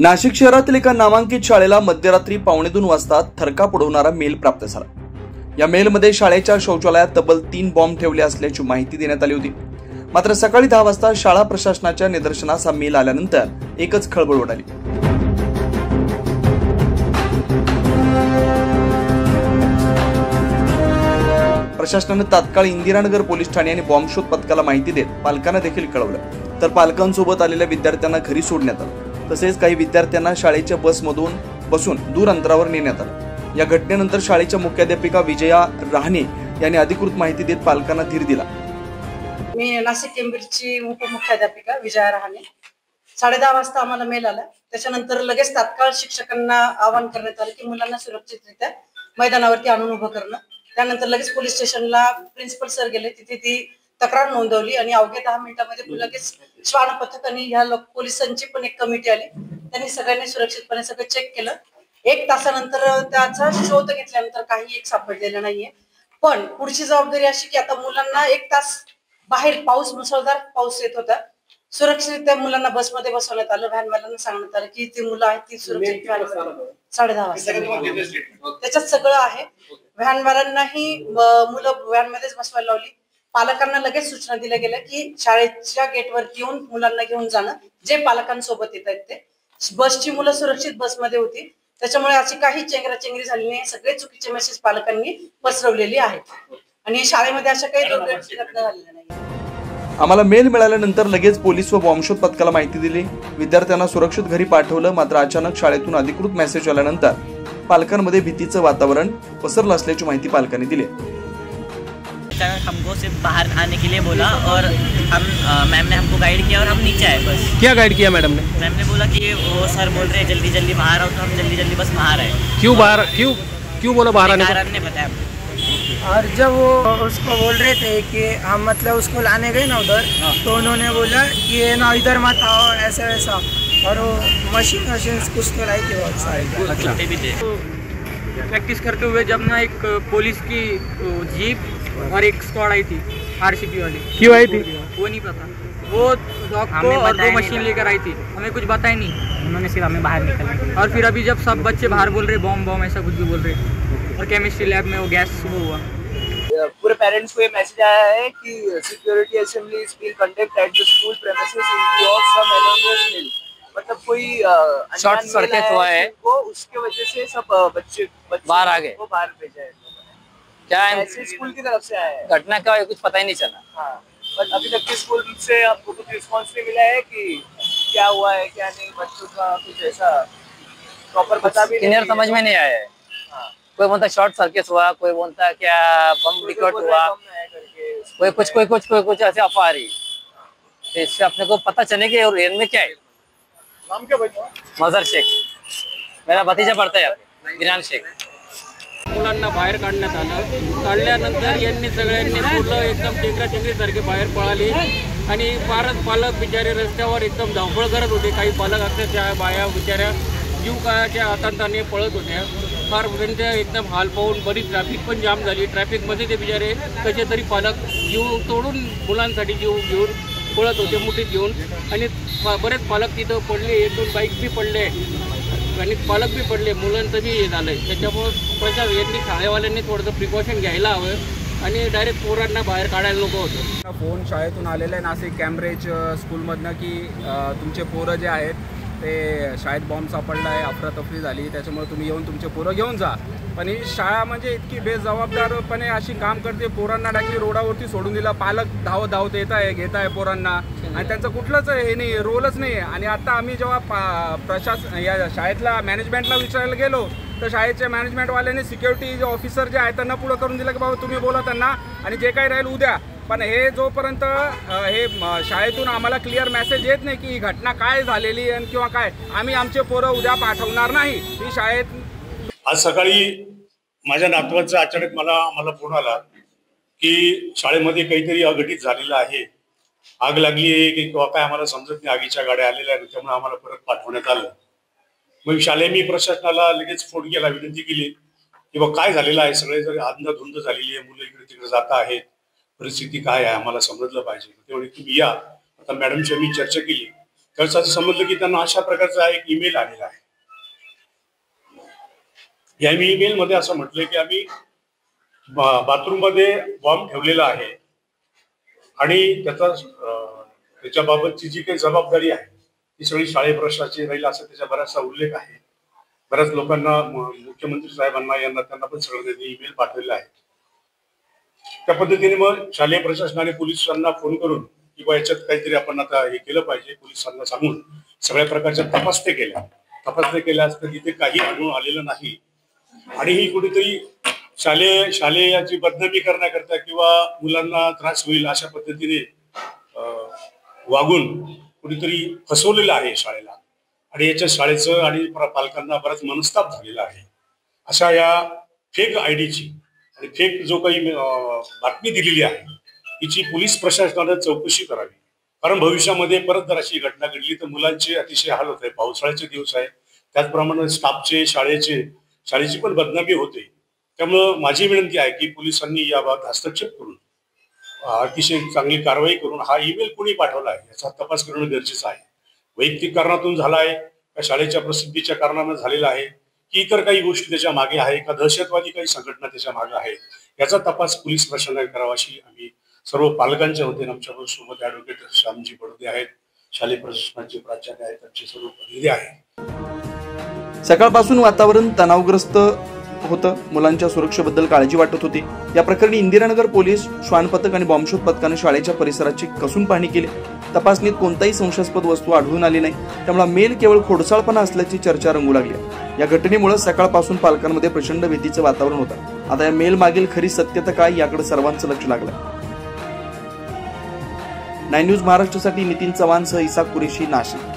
नाशिक शहरातील एका नामांकित शाळेला मध्यरात्री 2:45 वाजता थरकाप उडवणारा मेल प्राप्त झाला। या मेलमध्ये शाळेच्या शौचालयात तब्बल 3 बॉम्ब ठेवले असल्याची माहिती देण्यात आली होती। मात्र सकाळी 10 वाजता शाळा प्रशासनाच्या निदर्शनास हा मेल आल्यानंतर एकच खळबळ उडाली। प्रशासनाने तात्काळ इंदिरानगर पोलीस ठाणे आणि बॉम्ब शोध पथकाला माहिती देत पालकांना देखील कळवलं, तर पालकांसोबत आलेल्या विद्यार्थ्यांना घरी सोडण्यात आलं। तसेच काही विद्यार्थ्यांना शाळेच्या बसमधून बसून दूर अंतरावर नेण्यात आलं। या घटनेनंतर शाळेच्या मुख्याध्यापिका विजया राहणे यांनी अधिकृत माहिती देत पालकांना धीर दिला। मी नाशिक केंब्रिजची उपमुख्याध्यापिका विजया राहणे। 10:30 वाजता आम्हाला मेल आला। त्याच्यानंतर लगेच तात्काळ शिक्षकांना आवाहन करण्यात आलं की मुलांना सुरक्षितरित्या मैदानावरती आणून उभं करणं। त्यानंतर लगेच पोलीस स्टेशनला प्रिन्सिपल सर गेले, तिथे ती तक्रार नोंदवली आणि अवघ्या 10 मिनिटांमध्ये लगेच श्वान पथक आणि ह्या पोलिसांची पण एक कमिटी आली। त्यांनी सगळ्यांनी सुरक्षितपणे सगळं चेक केलं। 1 तासानंतर त्याचा शोध घेतल्यानंतर काही एक सापडलेलं नाहीये। पण पुढची जबाबदारी अशी की आता मुलांना 1 तास बाहेर मुसळधार पाऊस येत होता, सुरक्षितरित्या मुलांना बसमध्ये बसवण्यात आलं। व्हॅनवाल्यांना सांगण्यात आलं की ती मुलं आहेत ती सुरक्षित 10:30 वाजता त्याच्यात सगळं आहे। व्हॅनवाल्यांनाही मुलं व्हॅनमध्येच बसवायला लावली। पालकांना लगेच सूचना दिल्या गेल्या की शाळेच्या गेटवरती येऊन मुलांना घेऊन जाणं, जे पालकांसोबत येत आहेत ते। बसची मुलं सुरक्षित बसमध्ये होती, त्याच्यामुळे अशी काही चेंगराचेंगरी झाली नाही। सगळे चुकीचे मेसेज पालकांनी पसरवलेली आहेत आणि शाळेमध्ये अशा काही दुर्घटना झालेल्या नाही। आम्हाला मेल मिळाल्यानंतर लगेच पोलीस व बॉम्बशोध पथकाला माहिती दिली। विद्यार्थ्यांना सुरक्षित घरी पाठवलं। मात्र अचानक शाळेतून अधिकृत मेसेज आल्यानंतर पालकांमध्ये भीतीचं वातावरण पसरलं असल्याची माहिती पालकांनी दिली। अचानक हमको सिर्फ बाहर आने के लिए बोला और हम मैम ने हमको गाइड किया और हम नीचे आए। बस क्या गाइड किया मैडम ने? मैम ने बोला कि वो सर बोल रहे हैं जल्दी जल्दी बाहर आओ, तो हम जल्दी जल्दी बस बाहर आए। क्यों बाहर क्यों बोला बाहर आने का? कारण ने बताया हमको। और जब वो उसको बोल रहे थे कि हम मतलब उसको लाने गए ना उधर, तो उन्होंने बोला कि ये ना इधर मत आओ ऐसा वैसा, और वो मशीन कुछ तो लाई थी बहुत सारी। अच्छा। प्रैक्टिस करते हुए जब ना एक पुलिस की जीप और एक स्क्वाड आई थी आरसीपी वाली। क्यों आई थी? वो नहीं पता। वो डॉग को और 2 मशीन लेकर आई थी, हमें कुछ बताया नहीं। उन्होंने सिर्फ हमें बाहर निकलने। और फिर अभी जब सब बच्चे बाहर बोल रहे बॉम्ब बॉम्ब ऐसा कुछ भी बोल रहे, और केमिस्ट्री लैब में वो गैस शुरू हुआ। पूरे पेरेंट्स को ये मैसेज आया है कि security assembly is being conduct at the school premises in view of some anonymous mail. मतलब कोई शॉर्ट सर्किट हुआ है वो, उसके वजह से सब बच्चे बाहर आ गए। वो बाहर भेजा है। क्या ऐसे स्कूल की तरफ से आया है? घटना का कुछ पता ही नहीं चला। हाँ, बट अभी तक के स्कूल से आपको कुछ रिस्पॉन्स नहीं मिला है कि क्या हुआ है क्या नहीं, बच्चों का कुछ ऐसा प्रॉपर पता भी क्लियर समझ में नहीं आया है। कोई बोलता शॉर्ट सर्किट हुआ, कोई बोलता क्या बम विकट हुआ, कोई कुछ ऐसे अफवाह आ रही। तो इससे अपने को पता चले कि रेल में क्या है। नाम क्या बच्चा? मजहर शेख, मेरा भतीजा पढ़ता है यहाँ पे, इनान शेख। मुलांना बाहेर काढण्यात आलं। काढल्यानंतर यांनी सगळ्यांनी मुलं एकदम टेकराटेकरीसारखे बाहेर पळाले आणि फारच पालक बिचारे रस्त्यावर एकदम धावपळ करत होते। काही पालक अक्षरशः बाया बिचाऱ्या जीव काळाच्या आतंकाने पळत होत्या। फार त्यांच्या एकदम हाल पाहून बरीच ट्रॅफिक पण जाम झाली। ट्रॅफिकमध्ये ते बिचारे कसे तरी पालक जीव तोडून मुलांसाठी जीव घेऊन पळत होते मुठीत घेऊन, आणि बरेच पालक तिथं पडले। 1-2 बाईक बी पडले आणि पालक बी पडले, मुलांचं बी हे झालंय। त्याच्यामुळं प्रशासन यांनी शाळेवाल्यांनी थोडंसं प्रिकॉशन घ्यायला हवं आणि डायरेक्ट पोरांना बाहेर काढायला नको होतं। फोन शाळेतून आलेला आहे नाशिक कॅम्ब्रिज स्कूलमधनं की तुमचे पोरं जे आहेत ते शाळेत बॉम्ब सापडला आहे, अफरातफरी झाली, त्याच्यामुळे तुम्ही येऊन तुमचे पोरं घेऊन जा। पण ही शाळा म्हणजे इतकी बेजबाबदारपणे अशी काम करते, पोरांना डायरेक्टली रोडावरती सोडून दिला। पालक धावत येत आहे, घेत आहे पोरांना, आणि त्यांचं कुठलंच हे नाही, रोलच नाही आहे। आणि आता आम्ही जेव्हा प्रशासन या शाळेतल्या मॅनेजमेंटला विचारायला गेलो, तर शाळेच्या मॅनेजमेंटवाल्यांनी सिक्युरिटी ऑफिसर जे आहेत त्यांना पुढं करून दिलं की बाबा तुम्ही बोला त्यांना आणि जे काही राहील उद्या। पण हे जोपर्यंत हे शाळेतून आम्हाला क्लिअर मेसेज येत नाही की ही घटना काय झालेली आहे किंवा काय, आम्ही आमचे पोरं उद्या पाठवणार नाही। ही शाळेत आज सकाळी माझ्या नातवाचा अचानक आम्हाला फोन आला की शाळेमध्ये काहीतरी अघटित झालेलं आहे, आग लागली आहे की किंवा काय आम्हाला समजत नाही। आगीच्या गाड्या आलेल्या आहेत, त्यामुळे आम्हाला परत पाठवण्यात आलं। मग शालेय मी प्रशासनाला लगेच फोन केला, विनंती केली की बा काय झालेलं आहे, सगळे जर अंधाधुंद झालेली आहे, मुलं इकडे तिकडे जात आहेत, परिस्थिती काय आहे आम्हाला समजलं पाहिजे। तेवढी तुम्ही या। आता मॅडमशी मी चर्चा केली त्यावेळेस असं समजलं की त्यांना अशा प्रकारचा एक ईमेल आलेला आहे. या ईमेल मध्ये असं म्हटलंय की आम्ही बाथरूम मध्ये बॉम्ब ठेवलेला आहे आणि त्याच्याबाबतची जी काही जबाबदारी आहे ती सगळी शाळे प्रशासनाची राहील असं त्याचा बराचसा उल्लेख आहे. बऱ्याच लोकांना, मुख्यमंत्री साहेबांना, त्यांना पण सगळं ईमेल पाठवलेला आहे. त्या पद्धतीने मग शालेय प्रशासनाने पोलिसांना फोन करून किंवा याच्यात काहीतरी आपण आता हे केलं पाहिजे, पोलिसांना सांगून सगळ्या प्रकारच्या तपासण्या केल्या असता तिथे काही आढळून आलेलं नाही. आणि ही कुठेतरी शालेयाची बदनामी करण्याकरता किंवा मुलांना त्रास होईल अशा पद्धतीने वागून कुठेतरी फसवलेलं आहे शाळेला. आणि याच्या शाळेचं आणि पालकांना बराच मनस्ताप झालेला आहे. अशा या फेक आयडीची आणि फेक जो काही बातमी दिलेली आहे तिची पोलीस प्रशासनाने चौकशी करावी. कारण भविष्यामध्ये परत जर अशी घटना घडली तर मुलांचे अतिशय हाल होत आहे. पावसाळ्याचे दिवस आहे, त्याचप्रमाणे स्टाफचे, शाळेची पण बदनामी होते. त्यामुळं माझी विनंती आहे की पोलिसांनी याबाबत हस्तक्षेप करून अतिशय चांगली कारवाई करून हा ईमेल कोणी पाठवला आहे याचा तपास करणं गरजेचं आहे. वैयक्तिक कारणातून झालाय का शाळेच्या प्रसिद्धीच्या कारणानं झालेला आहे की इतर काही गोष्टी त्याच्या मागे आहे का दहशतवादी काही संघटना त्याच्या मागे आहे याचा तपास पोलीस प्रशासनाने करावा अशी आम्ही सर्व पालकांच्या वतीने आमच्या सोबत ॲडव्होकेट श्यामजी बडोदे आहेत, शालेय प्रशासनाचे प्राचार्य आहेत, त्यांचे सर्व प्रतिनिधी आहेत. सकाळपासून वातावरण तणावग्रस्त होतं. मुलांच्या सुरक्षेबद्दल काळजी वाटत होती. या प्रकरणी इंदिरानगर पोलीस, श्वान पथक आणि बॉम्बशोध पथकाने शाळेच्या परिसराची कसून पाहणी केली. तपासणीत कोणताही संशयास्पद वस्तू आढळून आली नाही. त्यामुळे मेल केवळ खोडसाळपणा असल्याची चर्चा रंगू लागली. या घटनेमुळे सकाळपासून पालकांमध्ये प्रचंड भीतीचं वातावरण होतं. आता या मेल मागील खरी सत्यता काय याकडे सर्वांचं लक्ष लागलंय. 9 न्यूज महाराष्ट्रासाठी नितीन चव्हाणसह इसाक कुरेशी, नाशिक.